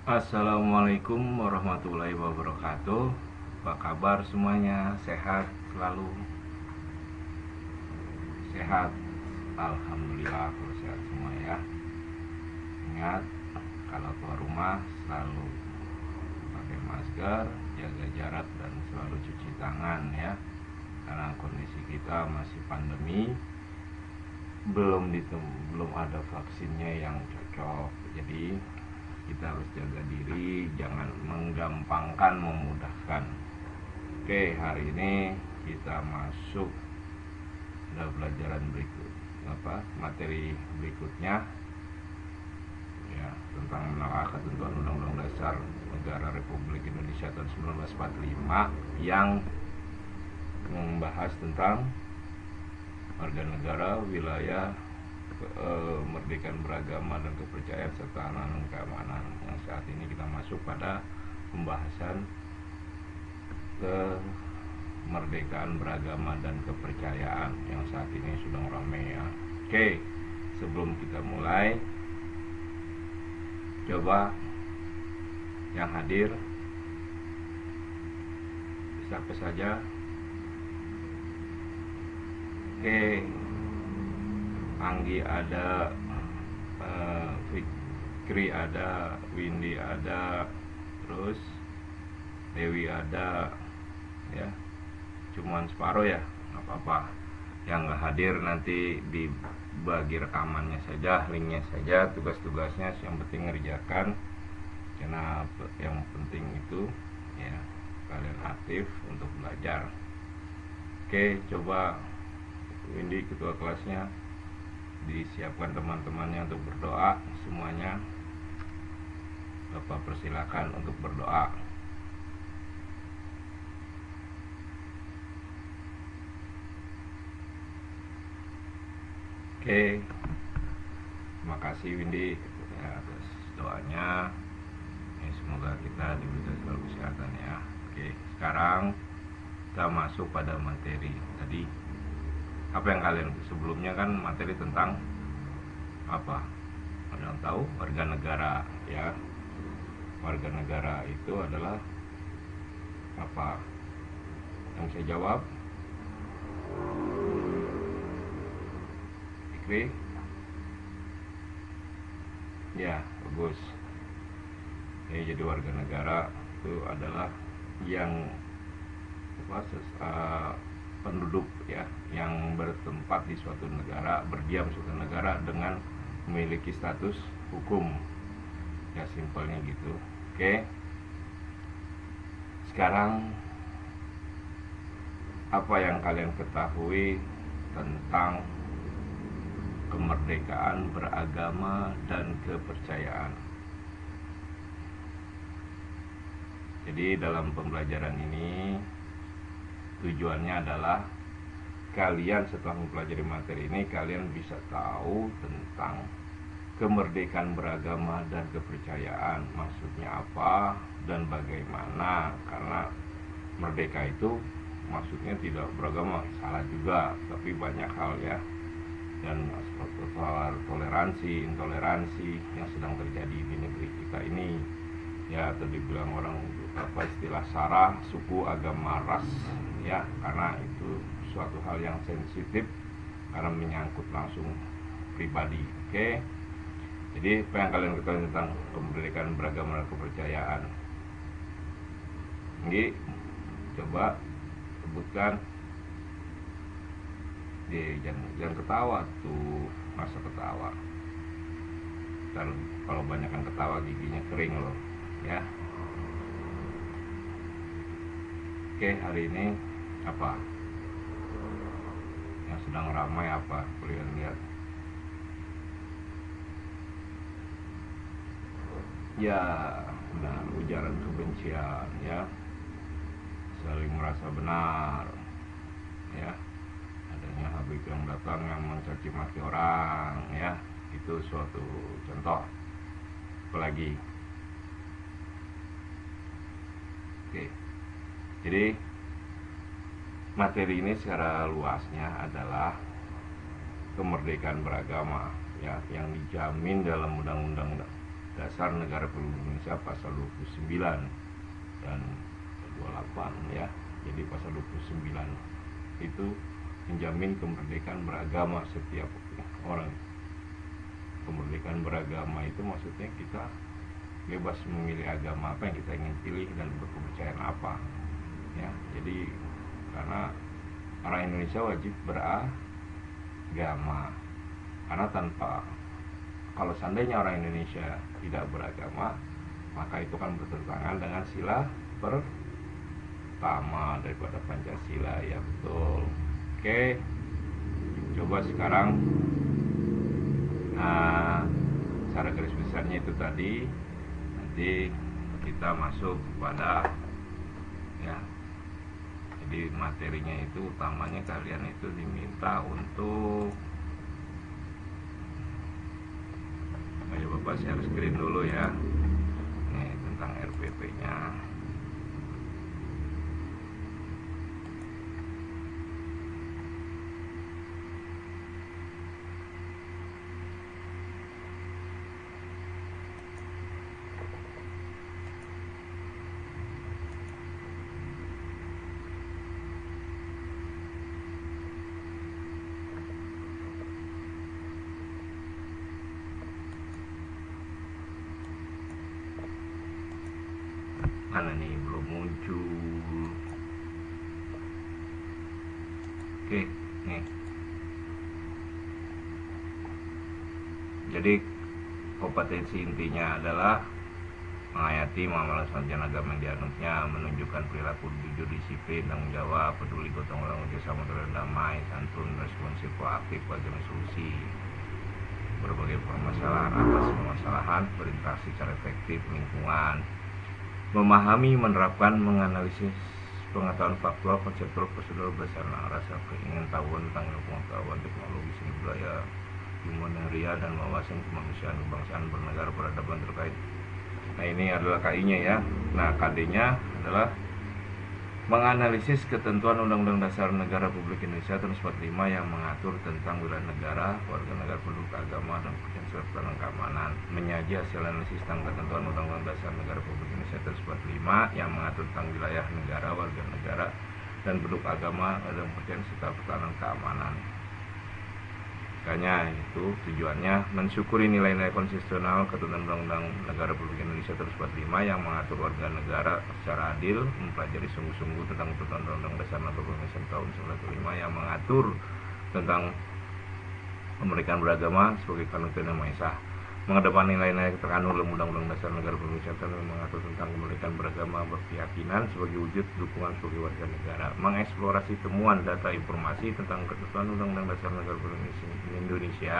Assalamualaikum warahmatullahi wabarakatuh. Apa kabar semuanya? Sehat selalu? Sehat. Alhamdulillah kalau sehat semua ya. Ingat, kalau keluar rumah selalu pakai masker, jaga jarak dan selalu cuci tangan ya. Karena kondisi kita masih pandemi, belum ada vaksinnya yang cocok. Jadi kita harus jaga diri, jangan menggampangkan, memudahkan. Oke, hari ini kita masuk pada pelajaran berikut, materi berikutnya ya, tentang menelaah ketentuan Undang-Undang Dasar Negara Republik Indonesia tahun 1945 yang membahas tentang warga negara, wilayah, kemerdekaan beragama dan kepercayaan serta keamanan keamanan. Yang saat ini kita masuk pada pembahasan kemerdekaan beragama dan kepercayaan yang saat ini sedang ramai ya. Oke, sebelum kita mulai, coba yang hadir siapa saja. Oke, Anggi ada, Fikri ada, Windy ada, terus Dewi ada ya. Cuman separuh ya, nggak apa-apa. Yang nggak hadir nanti dibagi rekamannya saja, linknya saja, tugas-tugasnya yang penting ngerjakan. Karena yang penting itu ya kalian aktif untuk belajar. Oke, coba Windy ketua kelasnya disiapkan teman-temannya untuk berdoa semuanya. Bapak persilakan untuk berdoa. Oke, terima kasih Windy ya, atas doanya ya, semoga kita diberikan selalu kesehatan ya. Oke, sekarang kita masuk pada materi. Tadi apa yang kalian sebelumnya kan materi tentang apa? Ada yang tahu? Warga negara ya. Warga negara itu adalah apa? Yang saya jawab Fikri ya, bagus ya. Jadi warga negara itu adalah yang penduduk ya, yang bertempat di suatu negara, berdiam suatu negara dengan memiliki status hukum ya, simpelnya gitu. Oke, sekarang apa yang kalian ketahui tentang kemerdekaan beragama dan kepercayaan? Jadi dalam pembelajaran ini tujuannya adalah kalian setelah mempelajari materi ini, kalian bisa tahu tentang kemerdekaan beragama dan kepercayaan, maksudnya apa dan bagaimana. Karena merdeka itu maksudnya tidak beragama, salah juga, tapi banyak hal ya. Dan soal toleransi, intoleransi yang sedang terjadi di negeri kita ini ya, atau dibilang orang istilah sara, suku, agama, ras ya, karena itu suatu hal yang sensitif karena menyangkut langsung pribadi. Oke, jadi apa yang kalian ketahui tentang kemerdekaan beragama dan kepercayaan? Ini coba sebutkan. Jangan ketawa tuh, masa ketawa. Dan kalau banyakkan ketawa giginya kering loh ya. Oke, hari ini apa yang sedang ramai, apa kalian lihat? Ya, benar, ujaran kebencian ya, saling merasa benar ya, adanya Habib yang datang yang mencaci maki orang ya, itu suatu contoh. Apalagi? Oke, jadi materi ini secara luasnya adalah kemerdekaan beragama ya, yang dijamin dalam undang-undang Dasar Negara Republik Indonesia pasal 29 dan 28 ya. Jadi pasal 29 itu menjamin kemerdekaan beragama setiap orang. Kemerdekaan beragama itu maksudnya kita bebas memilih agama apa yang kita ingin pilih dan berkepercayaan apa ya. Jadi karena orang Indonesia wajib beragama, karena kalau seandainya orang Indonesia tidak beragama, maka itu kan bertentangan dengan sila pertama daripada Pancasila ya, betul. Oke, coba sekarang secara garis besarnya itu tadi. Nanti kita masuk kepada ya, jadi materinya itu utamanya kalian itu diminta untuk Bapak share screen dulu ya. Ini tentang RPP nya. Mana nih, belum muncul. Oke, nih. Jadi kompetensi intinya adalah menghayati mengamalkan selanjutnya agama yang dianutnya, menunjukkan perilaku jujur, disiplin, tanggung jawab, peduli, gotong royong, kerjasama, toleran, damai, santun, responsif, proaktif, bagi solusi berbagai permasalahan atas permasalahan, berinteraksi secara efektif lingkungan, memahami, menerapkan, menganalisis pengetahuan faktual, konseptual, prosedur berdasarkan rasa keingin tahuan tentang pengetahuan teknologi, seni budaya, humaneria, dan wawasan kemanusiaan, kebangsaan, bernegara, peradaban terkait. Nah, ini adalah KI-nya ya. Nah, KD-nya adalah menganalisis ketentuan Undang-Undang Dasar Negara Republik Indonesia tahun 45 yang mengatur tentang wilayah negara, warga negara, penduduk, agama, dan kepercayaan serta keamanan. Menyaji hasil analisis tentang ketentuan Undang-Undang Dasar Negara Republik Indonesia tahun 45 yang mengatur tentang wilayah negara, warga negara, dan penduduk, agama, dan kepercayaan serta pertahanan keamanan. Makanya itu tujuannya mensyukuri nilai-nilai konstitusional ketentuan Undang-Undang Negara Republik Indonesia tahun 45 yang mengatur warga negara secara adil, mempelajari sungguh-sungguh tentang ketentuan Undang-Undang Dasar Negara Republik Indonesia tahun 1945 yang mengatur tentang kemerdekaan beragama sebagai kanun yang maha esa, mengedepankan nilai-nilai terkandung dalam Undang-Undang Dasar Negara Republik Indonesia yang mengatur tentang kemerdekaan beragama berkeyakinan sebagai wujud dukungan sebagai warga negara, mengeksplorasi temuan data informasi tentang ketentuan Undang-Undang Dasar Negara Republik Indonesia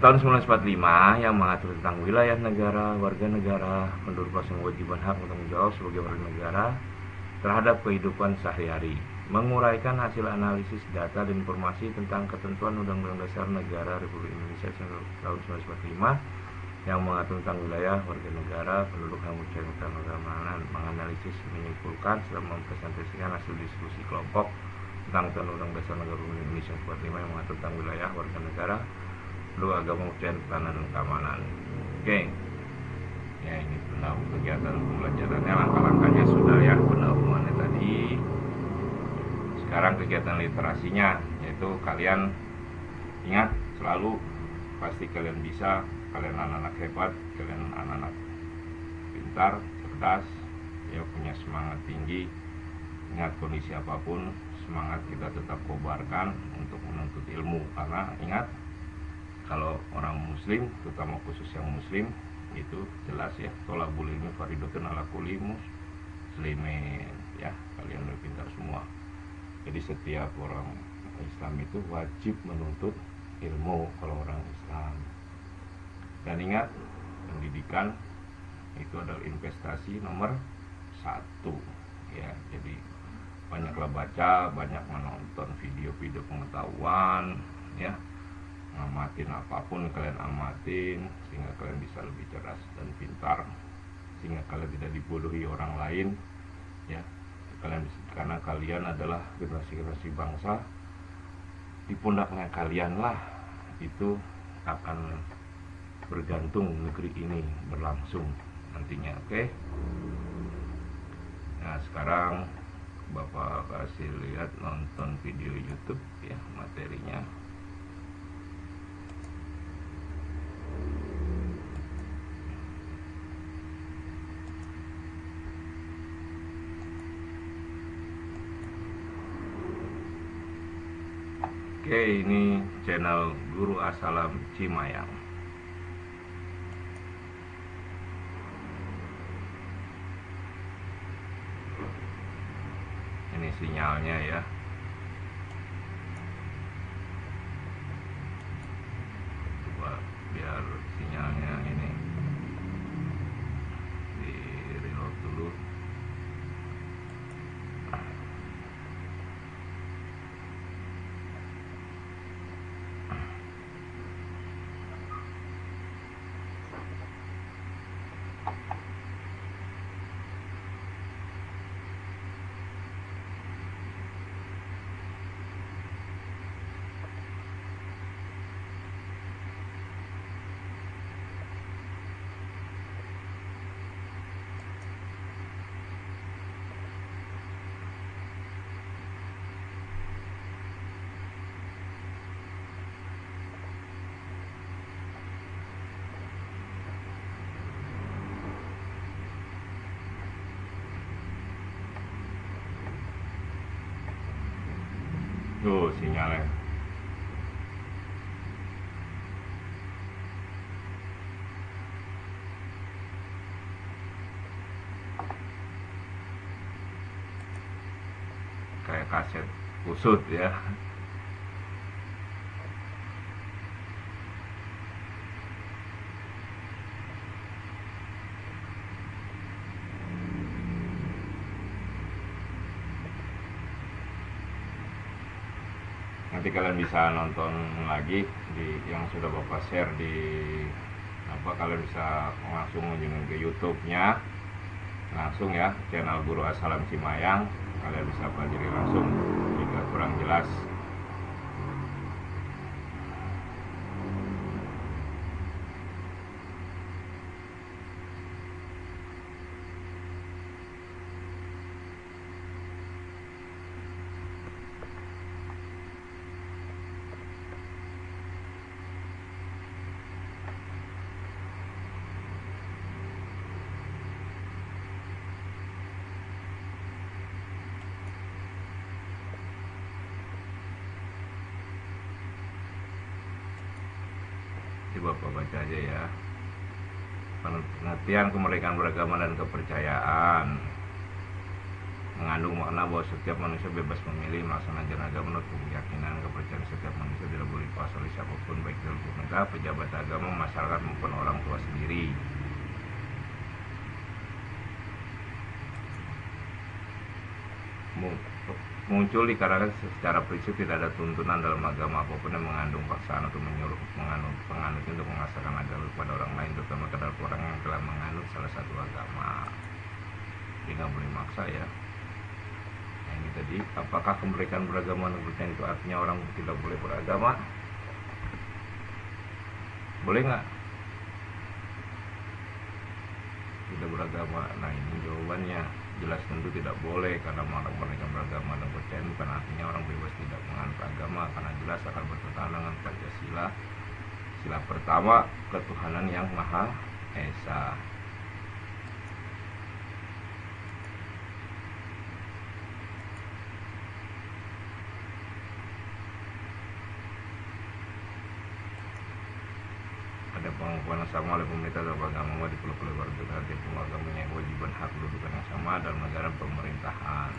tahun 1945 yang mengatur tentang wilayah negara, warga negara, penduduk luas yang kewajiban hak bertanggung jawab sebagai warga negara terhadap kehidupan sehari-hari, menguraikan hasil analisis data dan informasi tentang ketentuan Undang-Undang Dasar Negara Republik Indonesia tahun 1945 yang mengatur tentang wilayah, warga negara, penduduk yang berkeyakinan keagamaan, menganalisis, menyimpulkan, serta mempresentasikan hasil diskusi kelompok tentang Undang-Undang Dasar Negara Republik Indonesia 1945 yang mengatur tentang wilayah, warga negara, penduduk, agama, kepercayaan, pertahanan, dan keamanan. Oke. Ya, ini pendahulu kegiatan pembelajarannya, langkah-langkahnya sudah ya, pendahuluannya tadi. Sekarang kegiatan literasinya, yaitu kalian ingat selalu, pasti kalian bisa, kalian anak-anak hebat, kalian anak-anak pintar, cerdas, ya, punya semangat tinggi. Ingat, kondisi apapun semangat kita tetap kobarkan untuk menuntut ilmu, karena ingat, kalau orang muslim, terutama khusus yang muslim, itu jelas ya, tolabul ilmi faridotun ala kulli muslimin ya, kalian udah pintar semua. Jadi setiap orang Islam itu wajib menuntut ilmu kalau orang Islam. Dan ingat, pendidikan itu adalah investasi nomor 1 ya. Jadi banyaklah baca, banyak menonton video-video pengetahuan ya, ngamatin apapun kalian amatin, sehingga kalian bisa lebih cerdas dan pintar, sehingga kalian tidak dibodohi orang lain ya. Karena kalian adalah generasi bangsa, di pundaknya kalian lah itu akan bergantung negeri ini berlangsung nantinya. Oke. Nah, sekarang Bapak kasih lihat nonton video YouTube ya, materinya. Oke, ini channel Guru Assalam Cimayang. Ini sinyalnya ya. Coba biar sinyalnya ini di reload dulu. Tuh sinyalnya. Kayak kaset kusut ya. Nanti kalian bisa nonton lagi di yang sudah Bapak share di kalian bisa langsung mengunjungi ke YouTube-nya langsung ya, channel Guru Assalam Cimayang. Kalian bisa pelajari langsung jika kurang jelas. Bapak baca aja ya. Pengertian kemerdekaan beragama dan kepercayaan mengandung makna bahwa setiap manusia bebas memilih melaksanakan ajaran agama menurut keyakinan kepercayaan setiap manusia, tidak boleh dipaksa oleh siapapun, baik dari pemerintah, pejabat agama, masyarakat maupun orang tua sendiri. Muncul dikarenakan secara prinsip tidak ada tuntunan dalam agama apapun yang mengandung paksaan atau menyuruh penganutnya untuk mengasahkan agama kepada orang lain, terutama kepada orang yang telah menganut salah satu agama. Jadi nggak boleh maksa ya. Nah, ini tadi, apakah kemerdekaan beragama dan kepercayaan itu artinya orang tidak boleh beragama? Boleh nggak tidak beragama? Nah, ini jawabannya. Jelas tentu tidak boleh, karena mereka beragama dan percaya bukan artinya orang bebas tidak menganut agama, karena jelas akan bertentangan dengan Pancasila. Sila pertama, ketuhanan yang Maha Esa. Ada pengakuan yang sama oleh pemerintah dan agama di pulau-pulau warga tiap agamanya kewajiban hak kedudukan yang sama dalam negara pemerintahan.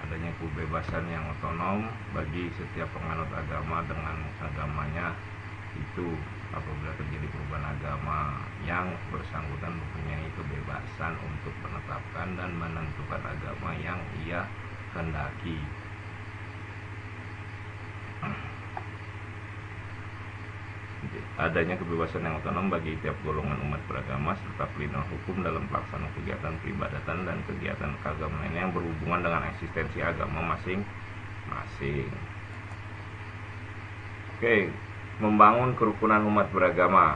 Adanya kebebasan yang otonom bagi setiap penganut agama dengan agamanya itu apabila terjadi perubahan agama yang bersangkutan mempunyai kebebasan untuk menetapkan dan menentukan agama yang ia kehendaki. Adanya kebebasan yang otonom bagi tiap golongan umat beragama serta pelindungan hukum dalam pelaksanaan kegiatan peribadatan dan kegiatan keagamaan lainnya yang berhubungan dengan eksistensi agama masing-masing. Oke, membangun kerukunan umat beragama.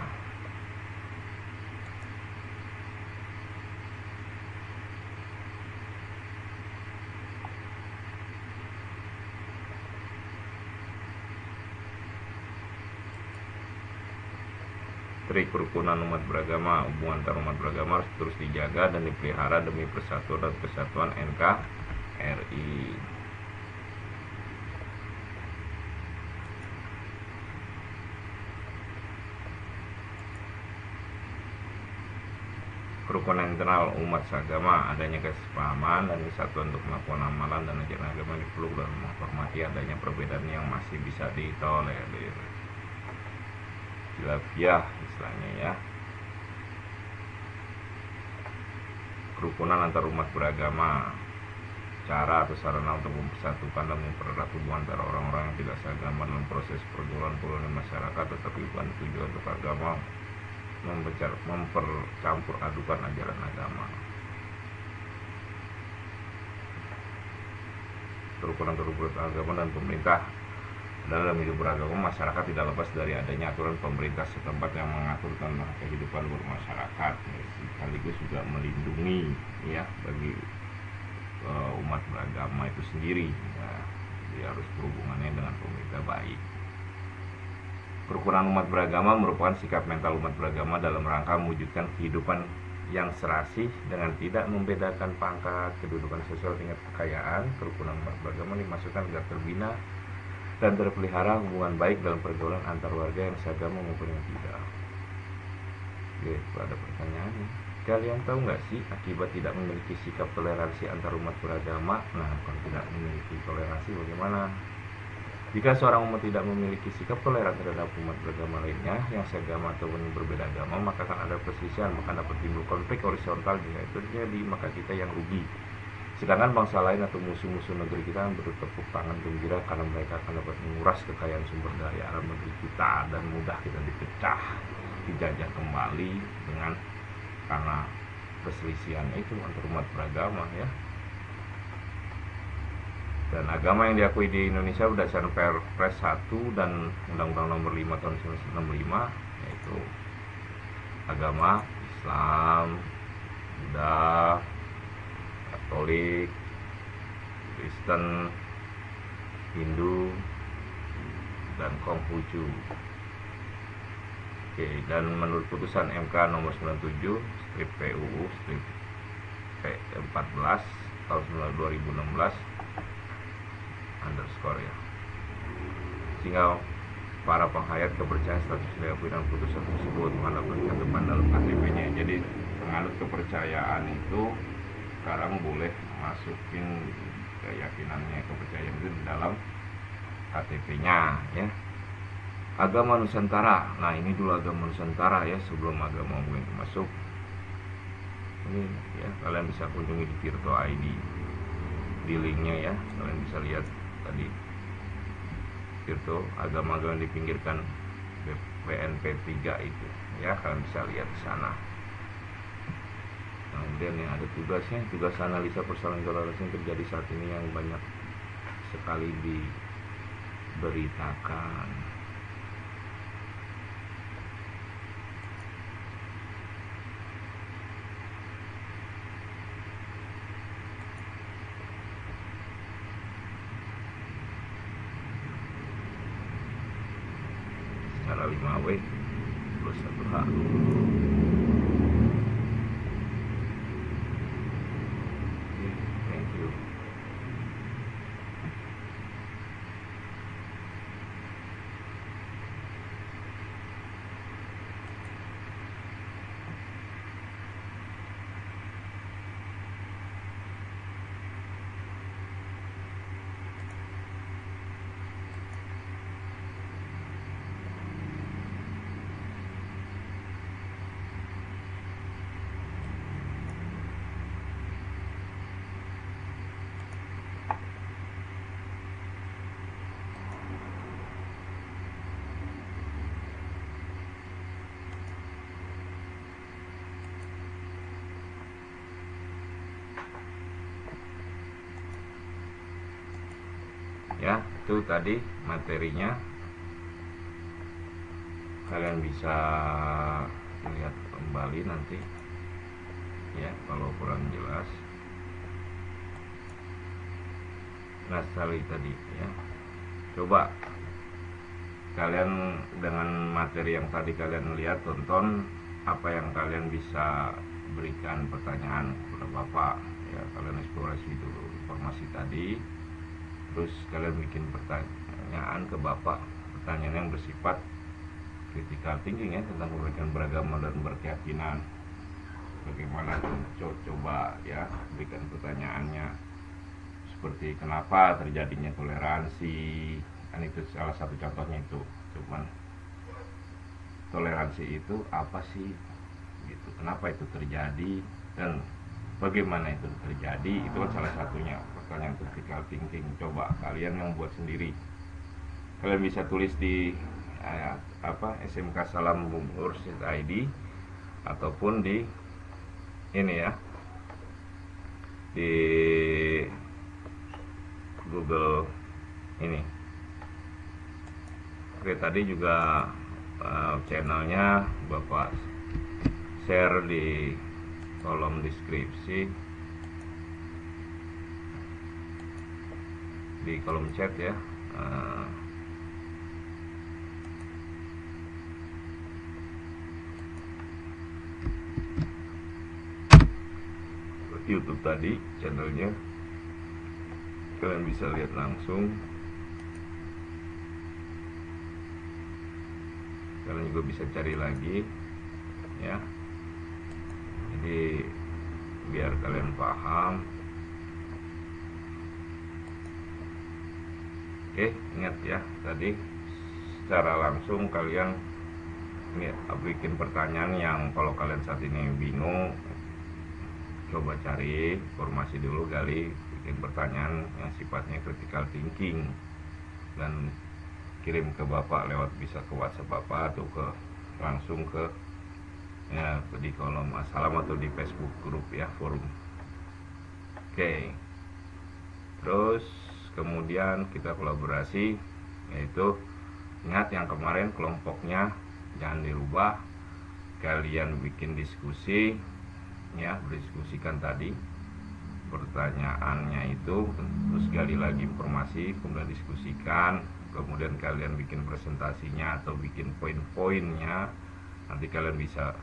Trik kerukunan umat beragama, hubungan antar umat beragama harus terus dijaga dan dipelihara demi persatuan dan kesatuan NKRI. Kerukunan internal umat seagama, adanya kesepahaman dan kesatuan untuk melakukan amalan dan ajaran agama dipeluk dan menghormati adanya perbedaan yang masih bisa ditolerir. Khilafiyah istilahnya ya. Kerukunan antar umat beragama, cara atau sarana untuk mempersatukan dan mempererat hubungan antara orang-orang yang tidak seagama dalam proses pergaulan masyarakat, tetapi bukan tujuan untuk agama mempercampur adukan ajaran agama. Kerukunan agama dan pemerintah. Dalam hidup beragama, masyarakat tidak lepas dari adanya aturan pemerintah setempat yang mengatur tentang kehidupan bermasyarakat, sekaligus juga melindungi ya bagi umat beragama itu sendiri ya. Jadi harus berhubungannya dengan pemerintah baik. Kerukunan umat beragama merupakan sikap mental umat beragama dalam rangka mewujudkan kehidupan yang serasi dengan tidak membedakan pangkat, kedudukan sosial, tingkat kekayaan. Kerukunan umat beragama dimaksudkan agar terbina dan terpelihara hubungan baik dalam pergaulan antar warga yang seagama maupun yang tidak. Oke, ada pertanyaannya. Kalian tahu nggak sih akibat tidak memiliki sikap toleransi antar umat beragama? Nah, kalau tidak memiliki toleransi bagaimana? Jika seorang umat tidak memiliki sikap toleran terhadap umat beragama lainnya yang seagama ataupun berbeda agama, maka akan ada perselisihan, maka dapat timbul konflik horizontal. Jika itu terjadi, maka kita yang rugi. Sedangkan bangsa lain atau musuh-musuh negeri kita bertepuk tangan gembira karena mereka akan dapat menguras kekayaan sumber daya alam negeri kita dan mudah kita dipecah, dijajah kembali dengan karena perselisihan itu antar umat beragama ya. Dan agama yang diakui di Indonesia berdasarkan Perpres 1 dan Undang-Undang Nomor 5 Tahun 1965 yaitu agama Islam, Buddha, Katolik, Kristen, Hindu, dan Konghucu. Oke, dan menurut putusan MK nomor 97 strip PUU strip P14 tahun 2016 underscore ya, sehingga para penghayat kepercayaan status diakui dalam putusan tersebut mana tercantumkan dalam KTP-nya. Jadi penganut kepercayaan itu sekarang boleh masukin keyakinannya, kepercayaan itu di dalam KTP-nya ya. Agama Nusantara. Nah, ini dulu agama Nusantara ya, sebelum agama mungkin masuk. Ini ya, kalian bisa kunjungi di Tirto ID di linknya ya, kalian bisa lihat tadi Tirto agama-agama yang dipinggirkan BNP 3 itu ya, kalian bisa lihat di sana. Kemudian yang ada tugasnya, tugas analisa persoalan toleransi yang terjadi saat ini yang banyak sekali diberitakan. Secara 5W plus 1H. Ya, itu tadi materinya. kalian bisa lihat kembali nanti ya kalau kurang jelas. Nah sekali tadi ya, coba kalian dengan materi yang tadi kalian lihat, tonton apa yang kalian bisa berikan pertanyaan kepada Bapak ya. Kalian eksplorasi dulu informasi tadi, terus kalian bikin pertanyaan ke Bapak, pertanyaan yang bersifat critical thinking ya, tentang pemikiran beragama dan berkeyakinan. Bagaimana coba ya berikan pertanyaannya, seperti kenapa terjadinya toleransi, kan itu salah satu contohnya itu. Cuman toleransi itu apa sih gitu, kenapa itu terjadi dan bagaimana itu terjadi, itu kan salah satunya pertanyaan critical thinking. Coba kalian yang buat sendiri, kalian bisa tulis di SMK Salam Mursyid.id ataupun di ini ya, di Google ini. Oke, tadi juga channelnya Bapak share di kolom deskripsi, di kolom chat ya. YouTube tadi channelnya, kalian bisa lihat langsung. Kalian juga bisa cari lagi ya, jadi biar kalian paham. Oke, ingat ya, tadi secara langsung kalian bikin pertanyaan yang kalau kalian saat ini bingung, coba cari informasi dulu, gali, bikin pertanyaan yang sifatnya critical thinking dan kirim ke Bapak lewat, bisa ke WhatsApp Bapak atau ke langsung ke ya di kolom Assalam atau di Facebook grup ya, forum. Oke. Terus kemudian kita kolaborasi, yaitu ingat yang kemarin kelompoknya jangan dirubah, kalian bikin diskusi ya, berdiskusikan tadi pertanyaannya itu, terus gali lagi informasi, kemudian diskusikan, kemudian kalian bikin presentasinya atau bikin poin-poinnya, nanti kalian bisa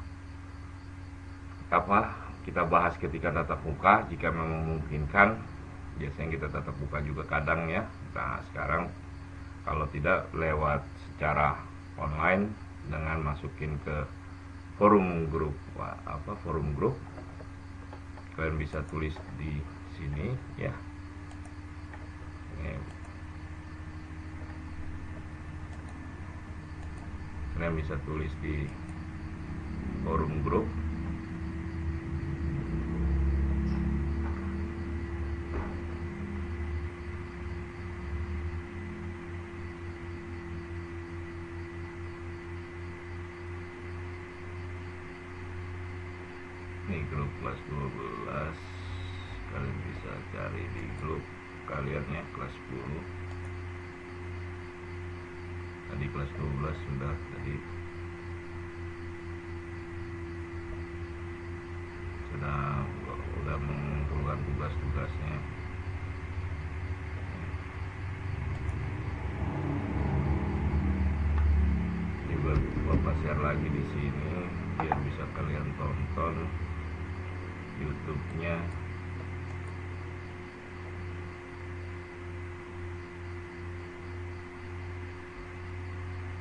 kita bahas ketika tatap muka jika memang memungkinkan. Biasanya kita tatap muka juga kadang ya. Nah sekarang kalau tidak, lewat secara online dengan masukin ke forum grup kalian bisa tulis di sini ya. Kalian bisa tulis di forum grup. Ini grup kelas 12, kalian bisa cari di grup kalian ya, kelas 10. Tadi kelas 12 sudah mengumpulkan tugas-tugasnya. Ini Bapak share lagi di sini biar bisa kalian tonton YouTube-nya.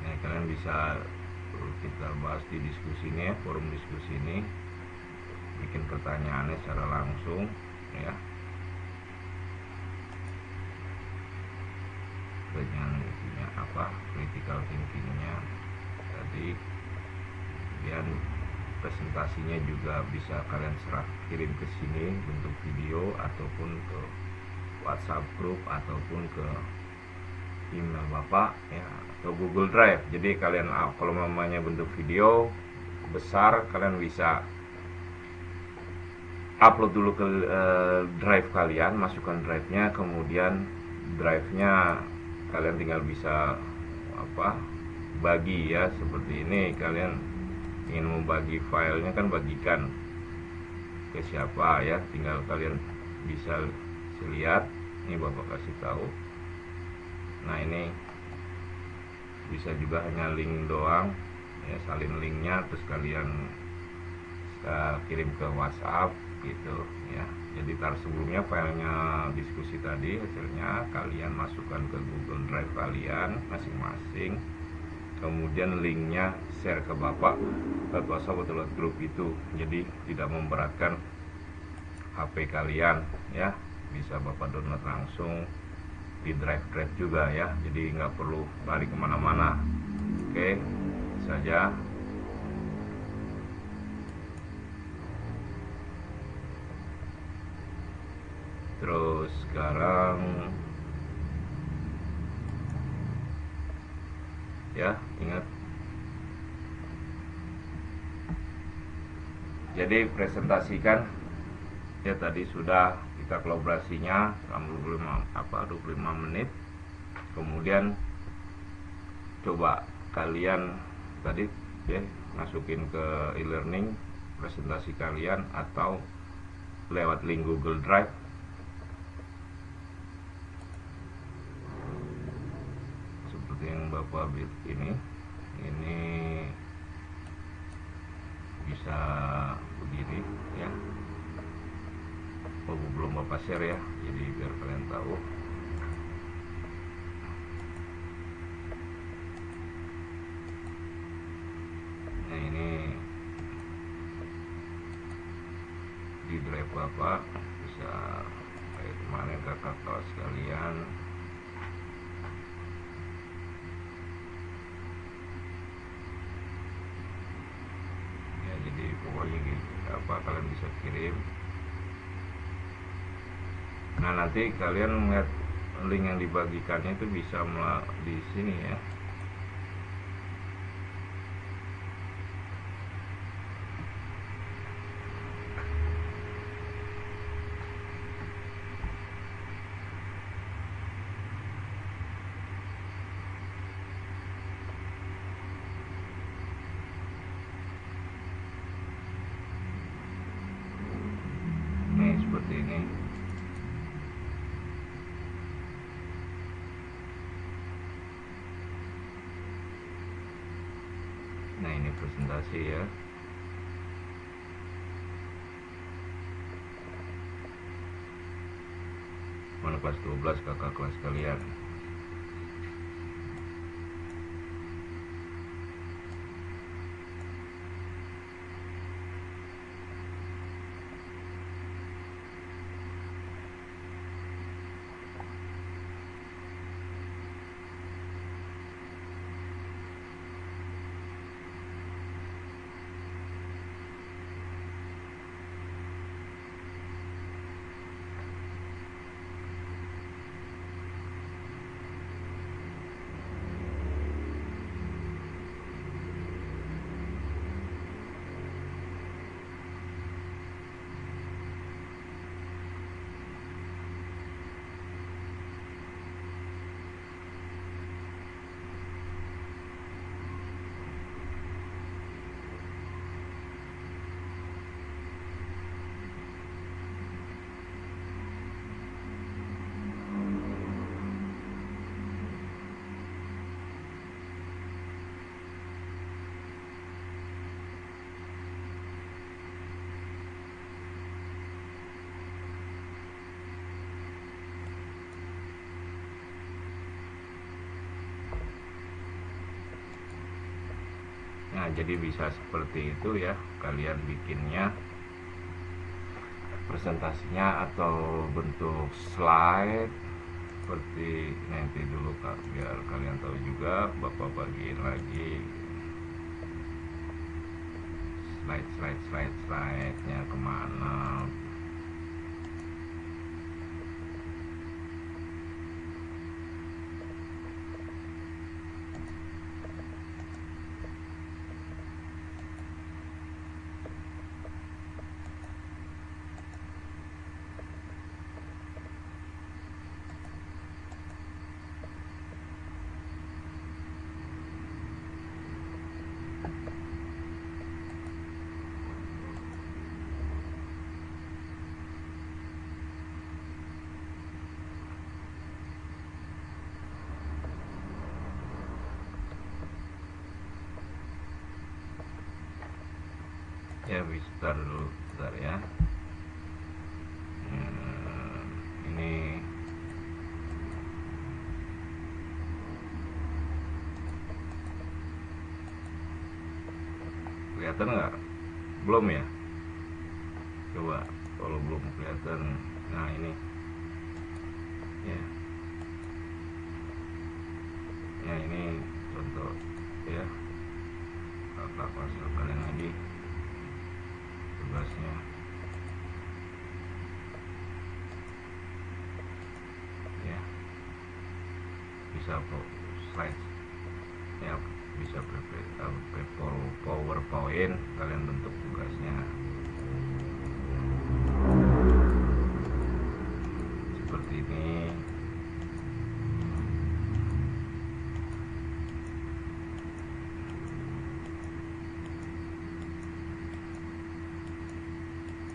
Nah, kalian bisa kita bahas di diskusi ini ya, forum diskusi ini, bikin pertanyaannya secara langsung ya. Pertanyaan intinya apa, critical thinkingnya tadi, dan presentasinya juga bisa kalian kirim ke sini bentuk video ataupun ke WhatsApp grup ataupun ke email Bapak ya, atau Google Drive. Jadi kalian kalau namanya bentuk video besar, kalian bisa upload dulu ke drive kalian, masukkan drive-nya, kemudian drive-nya kalian tinggal bisa bagi ya, seperti ini. Kalian ingin membagi filenya kan bagikan ke siapa ya, tinggal kalian bisa lihat. Ini Bapak kasih tahu. Nah, ini bisa juga hanya link doang ya, salin linknya terus kalian kirim ke WhatsApp gitu ya. Jadi sebelumnya filenya diskusi tadi, hasilnya kalian masukkan ke Google Drive kalian masing-masing, kemudian linknya share ke Bapak lewat WhatsApp atau lewat grup itu. Jadi tidak memberatkan HP kalian ya, bisa Bapak download langsung di drive juga ya, jadi nggak perlu lari kemana-mana. Oke, saja. Terus sekarang ya, ingat, jadi presentasikan ya, tadi sudah kita kolaborasinya selama 25 menit. Kemudian coba kalian tadi ya masukin ke e-learning presentasi kalian atau lewat link Google Drive. Seperti yang Bapak ini bisa begini ya. Oh, belum Bapak share ya, jadi biar kalian tahu. Nah, ini di drive Bapak bisa kayak kemarin kakak kelas sekalian. Ya, jadi pokoknya gitu, apa kalian bisa kirim. Nah, nanti kalian melihat link yang dibagikannya itu bisa di sini ya. Nih, seperti ini. Nah, ini presentasi ya. Mana kelas 12 kakak kelas kalian. Nah, jadi bisa seperti itu ya, kalian bikinnya presentasinya atau bentuk slide seperti nanti dulu Kak, biar kalian tahu juga. Bapak bagiin lagi slide-nya kemana. ya, bisa dulu bentar ya. Ini kelihatan nggak? Belum ya? Coba kalau belum kelihatan. Nah ini ya, ya ini contoh ya. Kakak pasal kalian lagi tugasnya ya, bisa slide ya, bisa PowerPoint, kalian bentuk tugasnya seperti ini.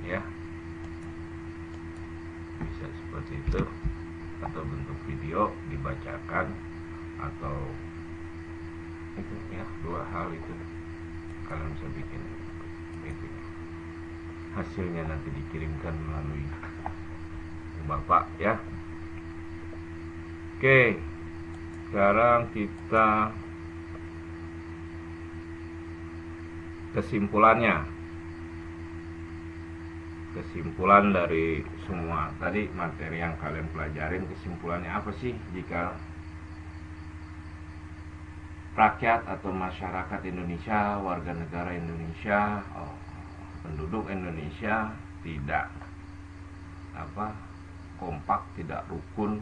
Ya, bisa seperti itu, atau bentuk video dibacakan, atau itu ya, dua hal itu kalian bisa bikin itu. Hasilnya nanti dikirimkan melalui Bapak ya. Oke, sekarang kita kesimpulan dari semua tadi materi yang kalian pelajarin. Kesimpulannya apa sih? Jika rakyat atau masyarakat Indonesia, warga negara Indonesia, penduduk Indonesia tidak kompak, tidak rukun,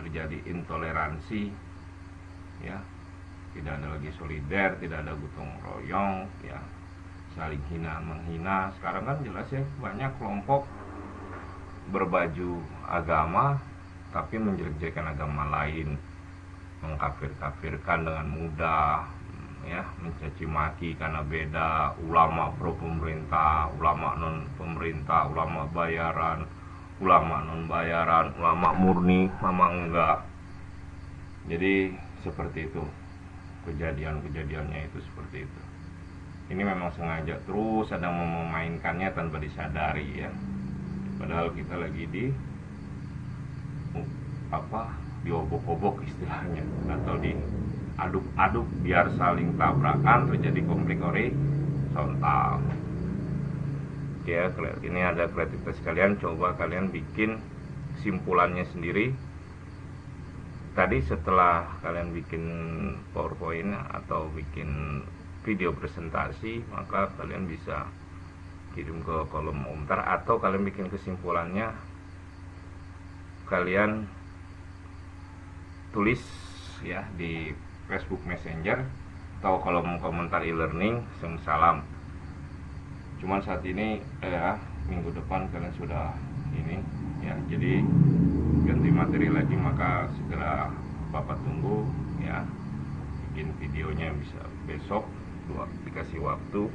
terjadi intoleransi ya, tidak ada lagi solider, tidak ada gotong royong ya, saling hina menghina. Sekarang kan jelas ya, banyak kelompok berbaju agama tapi menjelek-jelekan agama lain, mengkafir-kafirkan dengan mudah ya, mencaci maki karena beda, ulama pro pemerintah, ulama non pemerintah, ulama bayaran, ulama non bayaran, ulama murni, mama enggak. Jadi seperti itu kejadiannya itu seperti itu. Ini memang sengaja terus ada memainkannya tanpa disadari ya. Padahal kita lagi diobok-obok istilahnya, atau diaduk-aduk biar saling tabrakan, terjadi konflik horizontal. Ya, ini ada kreativitas kalian, coba kalian bikin kesimpulannya sendiri. Tadi setelah kalian bikin PowerPoint atau bikin video presentasi, maka kalian bisa kirim ke kolom komentar, atau kalian bikin kesimpulannya, kalian tulis ya di Facebook Messenger atau kolom komentar e-learning. Salam. Cuman saat ini minggu depan kalian sudah ini ya, jadi ganti materi lagi, maka segera Bapak tunggu ya, bikin videonya bisa besok, dikasih waktu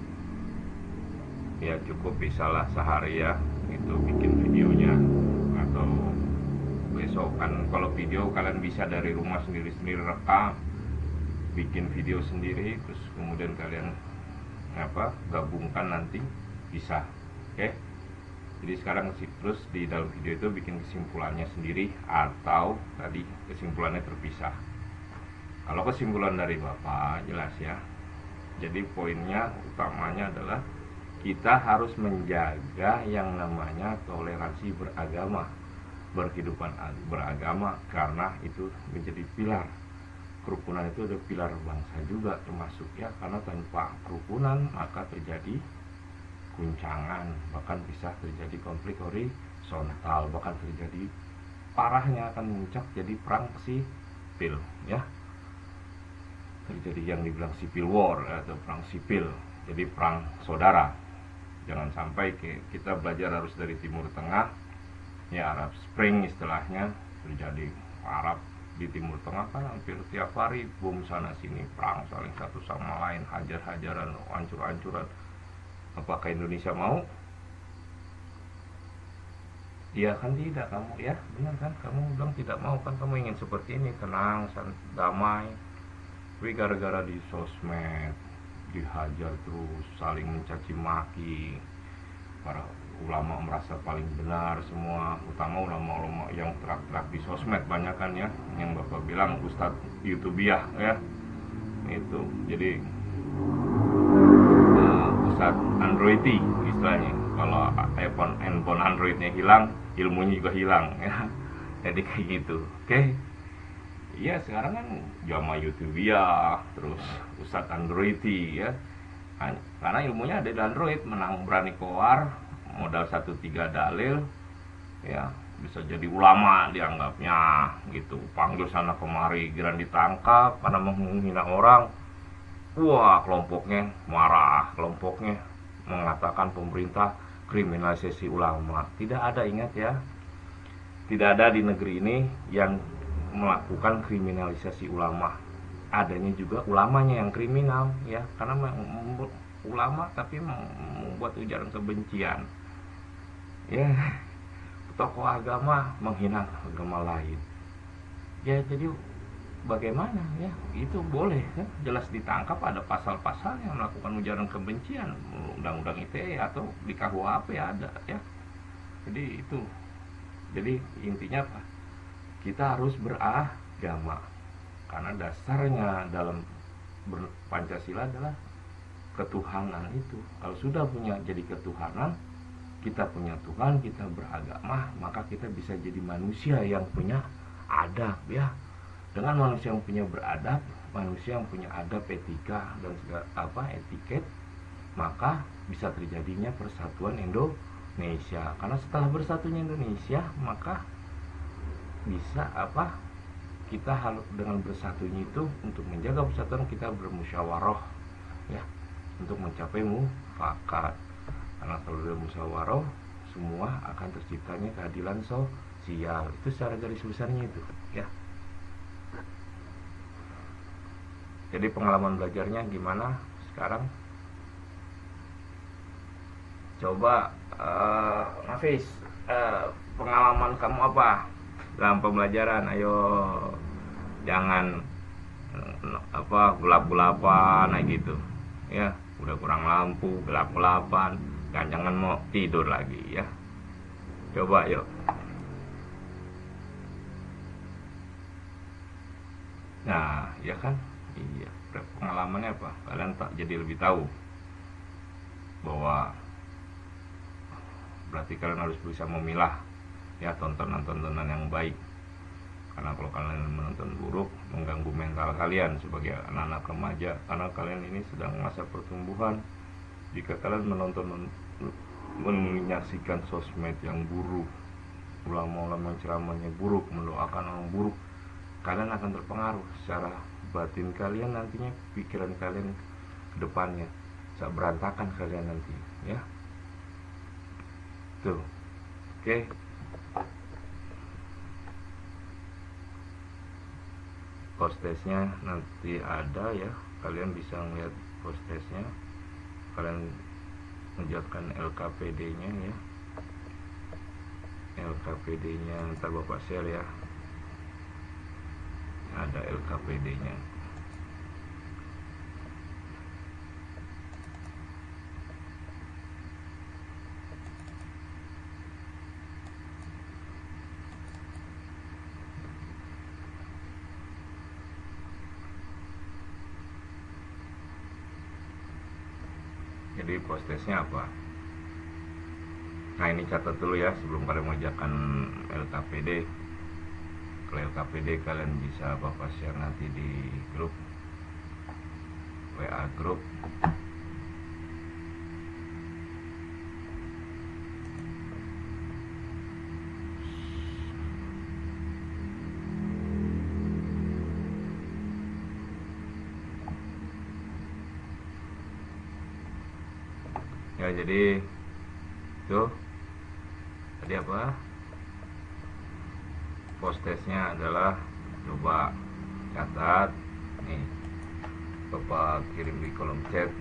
ya, cukup bisalah sehari ya itu bikin videonya, atau besok kan kalau video kalian bisa dari rumah sendiri-sendiri rekam, bikin video sendiri, terus kemudian kalian gabungkan nanti bisa. Oke, jadi sekarang terus di dalam video itu bikin kesimpulannya sendiri, atau tadi kesimpulannya terpisah. Kalau kesimpulan dari Bapak jelas ya, jadi poinnya utamanya adalah kita harus menjaga yang namanya toleransi beragama, berkehidupan beragama, karena itu menjadi pilar. Kerukunan itu ada pilar bangsa juga termasuk ya, karena tanpa kerukunan maka terjadi guncangan, bahkan bisa terjadi konflik horizontal, bahkan terjadi parahnya akan muncak jadi perang sipil ya, terjadi yang dibilang civil war atau perang sipil, jadi perang saudara. Jangan sampai kita belajar harus dari Timur Tengah ya, Arab Spring istilahnya, terjadi Arab di Timur Tengah kan hampir tiap hari bom sana sini, perang saling satu sama lain, hajar-hajaran, hancur-hancuran. Apakah Indonesia mau? Iya kan tidak, kamu ya benar kan, kamu bilang tidak mau kan, kamu ingin seperti ini, tenang, damai. Tapi gara-gara di sosmed dihajar terus, saling mencaci maki. Para ulama merasa paling benar semua, utama ulama-ulama yang terak-terak di sosmed banyak kan ya, yang bapak bilang Ustadz YouTubiah ya, itu jadi Ustadz Androidi istilahnya. Kalau handphone Androidnya hilang, ilmunya juga hilang ya. Jadi kayak gitu. Oke. Iya, sekarang kan zaman YouTubiah, terus Ustadz Androidi ya. Karena ilmunya ada di Android, menang berani keluar modal 1-3 dalil ya, bisa jadi ulama dianggapnya gitu, panggil sana kemari, giran ditangkap karena menghina orang. Wah, kelompoknya marah, kelompoknya mengatakan pemerintah kriminalisasi ulama. Tidak ada, ingat ya, tidak ada di negeri ini yang melakukan kriminalisasi ulama. Adanya juga ulamanya yang kriminal ya, karena ulama tapi membuat ujaran kebencian ya, tokoh agama menghina agama lain ya. Jadi bagaimana ya, itu boleh ya, jelas ditangkap, ada pasal-pasal yang melakukan ujaran kebencian, undang-undang ITE atau di KUHP ada ya. Jadi itu, jadi intinya apa, kita harus beragama karena dasarnya dalam Pancasila adalah ketuhanan itu. Kalau sudah punya jadi ketuhanan, kita punya Tuhan, kita beragama, maka kita bisa jadi manusia yang punya adab ya. Dengan manusia yang punya beradab, manusia yang punya adab, etika dan segala etiket, maka bisa terjadinya persatuan Indonesia. Karena setelah bersatunya Indonesia, maka bisa kita harus dengan bersatunya itu untuk menjaga persatuan, kita bermusyawarah ya, untuk mencapai mufakat. Karena kalau ada musyawarah, semua akan terciptanya keadilan sosial. Itu secara garis besarnya itu ya. Jadi pengalaman belajarnya gimana sekarang? Coba Nafis, pengalaman kamu apa dalam pembelajaran? Ayo, jangan gelap-gelapan gitu ya, udah kurang lampu gelap-gelapan, jangan mau tidur lagi ya. Coba yuk. Nah ya kan, iya, pengalamannya apa, kalian tak jadi lebih tahu bahwa berarti kalian harus bisa memilah ya tontonan-tontonan yang baik. Karena kalau kalian menonton buruk, mengganggu mental kalian sebagai anak-anak remaja, karena kalian ini sedang masa pertumbuhan. Jika kalian menyaksikan sosmed yang buruk, ulama-ulama ceramahnya buruk, mendoakan orang buruk, kalian akan terpengaruh secara batin kalian nantinya, pikiran kalian ke depannya bisa berantakan kalian nanti ya. Tuh. Oke. Postesnya nanti ada ya, kalian bisa melihat postesnya, kalian menjadikan LKPD nya ya, LKPD nya ntar bapak share ya, ada LKPD nya. Jadi postesnya apa? Nah ini catat dulu ya sebelum kalian mengerjakan LKPD. Kalau LKPD kalian bisa bapak share nanti di grup WA grup. Ya jadi tuh tadi apa, postesnya adalah, coba catat nih, bapak kirim di kolom chat.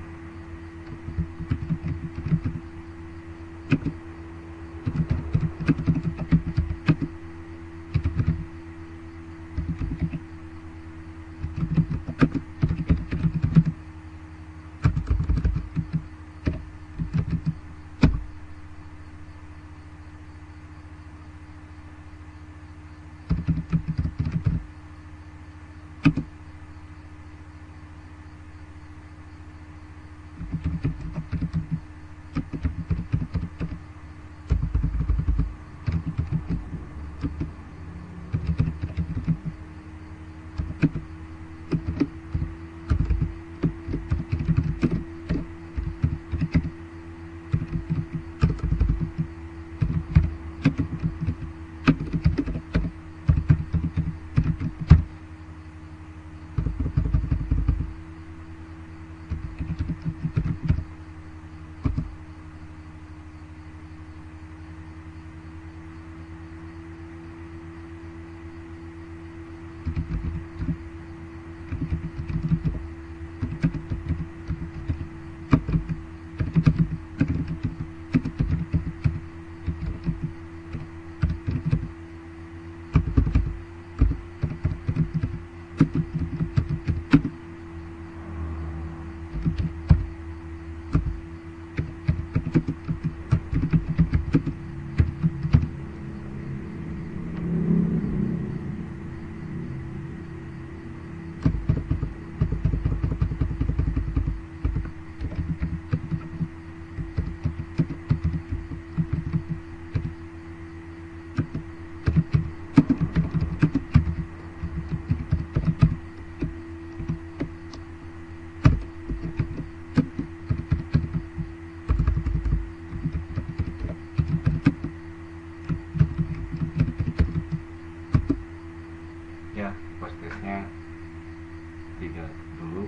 3 dulu.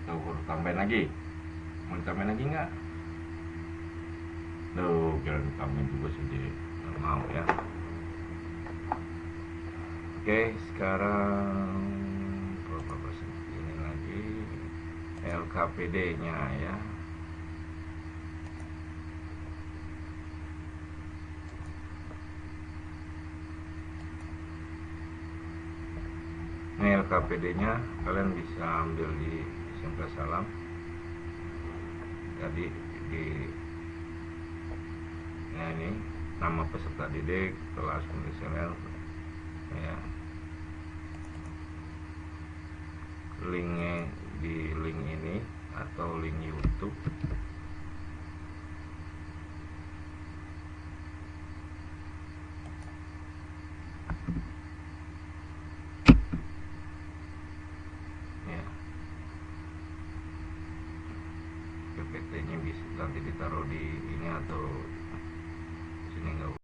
Tuh, tambahin lagi. Mau tambahin lagi nggak? Tuh, kira tambahin juga saja. Nggak mau ya. Oke, sekarang berapa persen? Ini lagi LKPD nya ya. Ini LKPD nya kalian bisa ambil di SMK Salam. Jadi nah ini nama peserta didik, kelas komisioner ya, linknya di link ini atau link YouTube. Ya, PPT nya bisa nanti ditaruh di ini atau sini, nggak